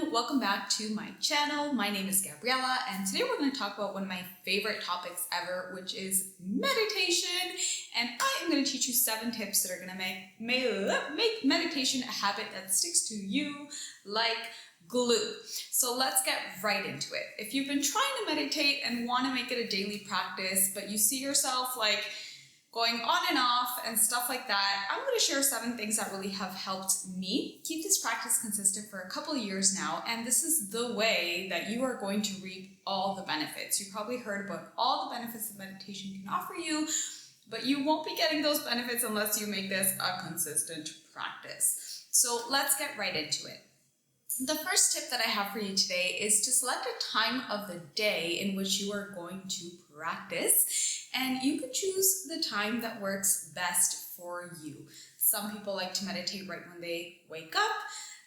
everyone, welcome back to my channel. My name is Gabriela and today we're going to talk about one of my favorite topics ever, which is meditation. And I am going to teach you 7 tips that are going to make meditation a habit that sticks to you like glue. So let's get right into it. If you've been trying to meditate and want to make it a daily practice, but you see yourself like going on and off and stuff like that, I'm going to share 7 things that really have helped me keep this practice consistent for a couple of years now. And this is the way that you are going to reap all the benefits. You probably heard about all the benefits that meditation can offer you, but you won't be getting those benefits unless you make this a consistent practice. So let's get right into it. The first tip that I have for you today is to select a time of the day in which you are going to practice, and you can choose the time that works best for you. Some people like to meditate right when they wake up.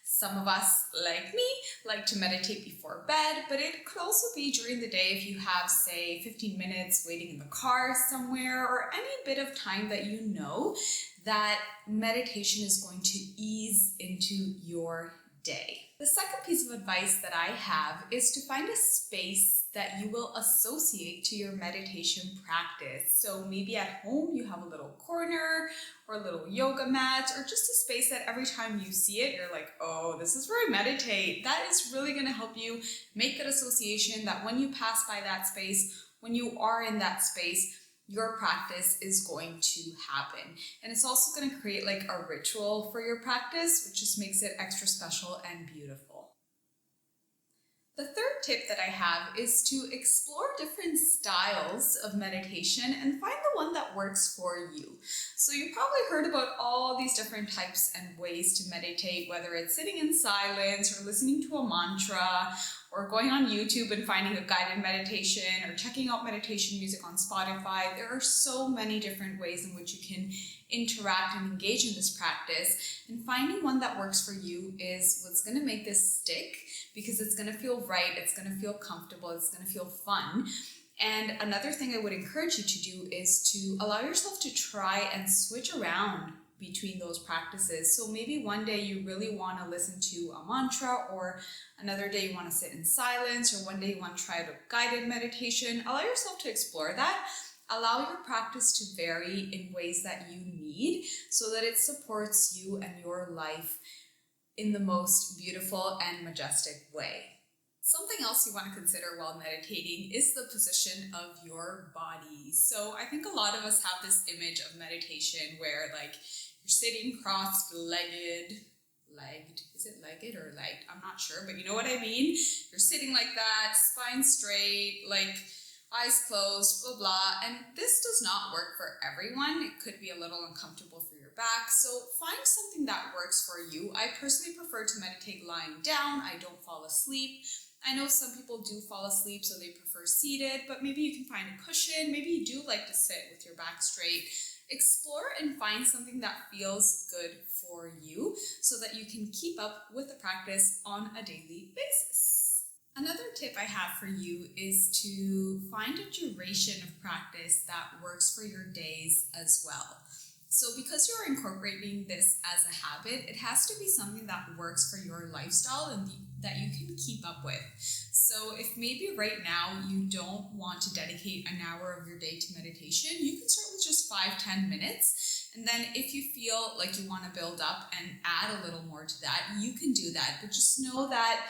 Some of us, like me, like to meditate before bed, but it could also be during the day if you have, say, 15 minutes waiting in the car somewhere, or any bit of time that you know that meditation is going to ease into your day. The second piece of advice that I have is to find a space that you will associate to your meditation practice. So maybe at home you have a little corner or a little yoga mat, or just a space that every time you see it, you're like, oh, this is where I meditate. That is really going to help you make that association that when you pass by that space, when you are in that space, your practice is going to happen. And it's also going to create like a ritual for your practice, which just makes it extra special and beautiful. The third tip that I have is to explore different styles of meditation and find the one that works for you. So you probably heard about all these different types and ways to meditate, whether it's sitting in silence or listening to a mantra, or going on YouTube and finding a guided meditation, or checking out meditation music on Spotify. There are so many different ways in which you can interact and engage in this practice, and finding one that works for you is what's going to make this stick, because it's going to feel right, it's going to feel comfortable, it's going to feel fun. And another thing I would encourage you to do is to allow yourself to try and switch around between those practices. So maybe one day you really want to listen to a mantra, or another day you want to sit in silence, or one day you want to try out a guided meditation. Allow yourself to explore that. Allow your practice to vary in ways that you need so that it supports you and your life in the most beautiful and majestic way. Something else you want to consider while meditating is the position of your body. So I think a lot of us have this image of meditation where like you're sitting cross-legged, is it legged or legged? I'm not sure, but you know what I mean? You're sitting like that, spine straight, like eyes closed, blah, blah. And this does not work for everyone. It could be a little uncomfortable for your back. So find something that works for you. I personally prefer to meditate lying down. I don't fall asleep. I know some people do fall asleep, so they prefer seated, but maybe you can find a cushion. Maybe you do like to sit with your back straight. Explore and find something that feels good for you so that you can keep up with the practice on a daily basis. Another tip I have for you is to find a duration of practice that works for your days as well. So because you're incorporating this as a habit, it has to be something that works for your lifestyle and that you can keep up with. So if maybe right now you don't want to dedicate an hour of your day to meditation, you can start with just 5-10 minutes. And then if you feel like you want to build up and add a little more to that, you can do that. But just know that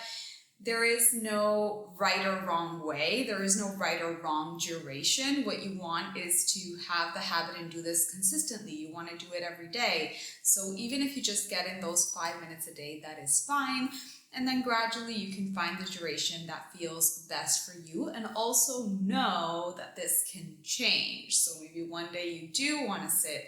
there is no right or wrong way. There is no right or wrong duration. What you want is to have the habit and do this consistently. You want to do it every day. So even if you just get in those 5 minutes a day, that is fine. And then gradually you can find the duration that feels best for you. And also know that this can change. So maybe one day you do want to sit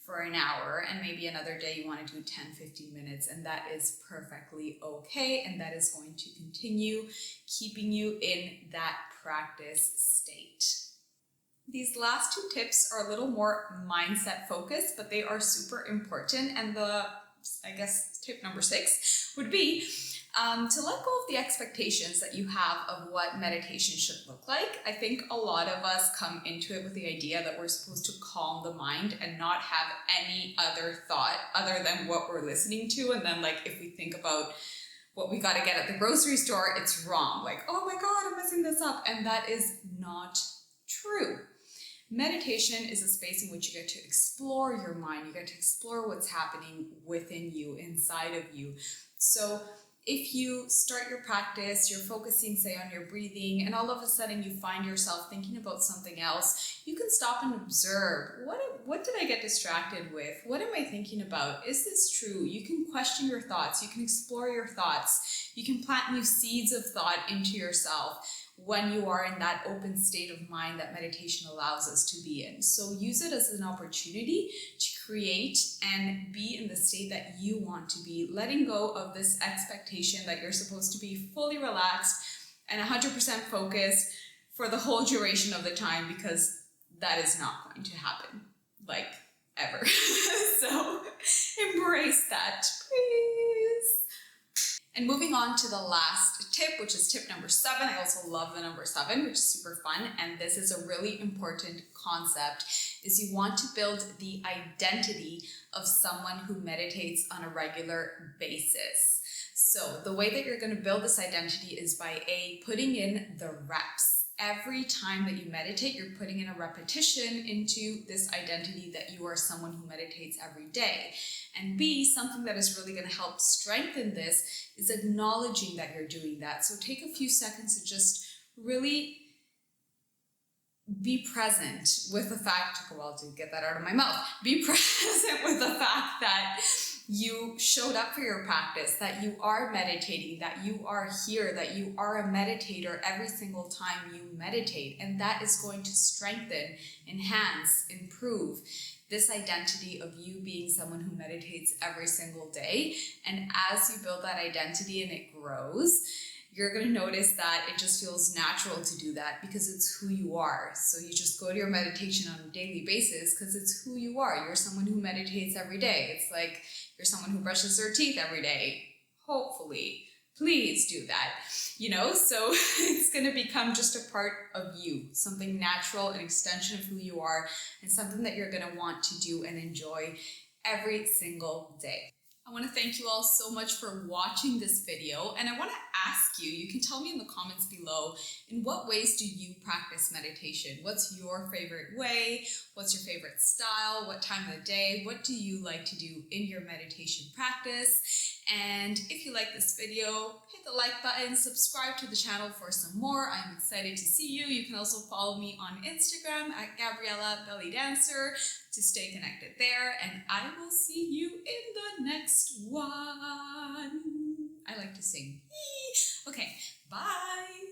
for an hour, and maybe another day you want to do 10-15 minutes, and that is perfectly okay, and that is going to continue keeping you in that practice state. These last 2 tips are a little more mindset focused, but they are super important, and tip number 6 would be to let go of the expectations that you have of what meditation should look like. I think a lot of us come into it with the idea that we're supposed to calm the mind and not have any other thought other than what we're listening to. And then like if we think about what we got to get at the grocery store, it's wrong. Like, oh my God, I'm messing this up. And that is not true. Meditation is a space in which you get to explore your mind. You get to explore what's happening within you, inside of you. So if you start your practice, you're focusing, say, on your breathing, and all of a sudden you find yourself thinking about something else, you can stop and observe. What did I get distracted with? What am I thinking about? Is this true? You can question your thoughts. You can explore your thoughts. You can plant new seeds of thought into yourself when you are in that open state of mind that meditation allows us to be in. So use it as an opportunity to create and be in the state that you want to be, letting go of this expectation that you're supposed to be fully relaxed and 100% focused for the whole duration of the time, because that is not going to happen, like, ever. So embrace that, please. And moving on to the last tip, which is tip number 7. I also love the number 7, which is super fun. And this is a really important concept, is you want to build the identity of someone who meditates on a regular basis. So the way that you're going to build this identity is by putting in the reps. Every time that you meditate, you're putting in a repetition into this identity that you are someone who meditates every day. And B, something that is really going to help strengthen this is acknowledging that you're doing that. So take a few seconds to just really be present with the fact, well, to get that out of my mouth, be present with the fact that you showed up for your practice, that you are meditating, that you are here, that you are a meditator every single time you meditate. And that is going to strengthen, enhance, improve this identity of you being someone who meditates every single day. And as you build that identity and it grows, you're going to notice that it just feels natural to do that because it's who you are. So you just go to your meditation on a daily basis because it's who you are. You're someone who meditates every day. It's like you're someone who brushes their teeth every day. Hopefully. Please do that. So it's going to become just a part of you, something natural, an extension of who you are, and something that you're going to want to do and enjoy every single day. I want to thank you all so much for watching this video, and I want to ask you, you can tell me in the comments below, in what ways do you practice meditation? What's your favorite way? What's your favorite style? What time of the day? What do you like to do in your meditation practice? And if you like this video, hit the like button, subscribe to the channel for some more. I'm excited to see you. You can also follow me on Instagram at Gabriela Belly Dancer to stay connected there, and I will see you in the next one. I like to sing. Okay, bye.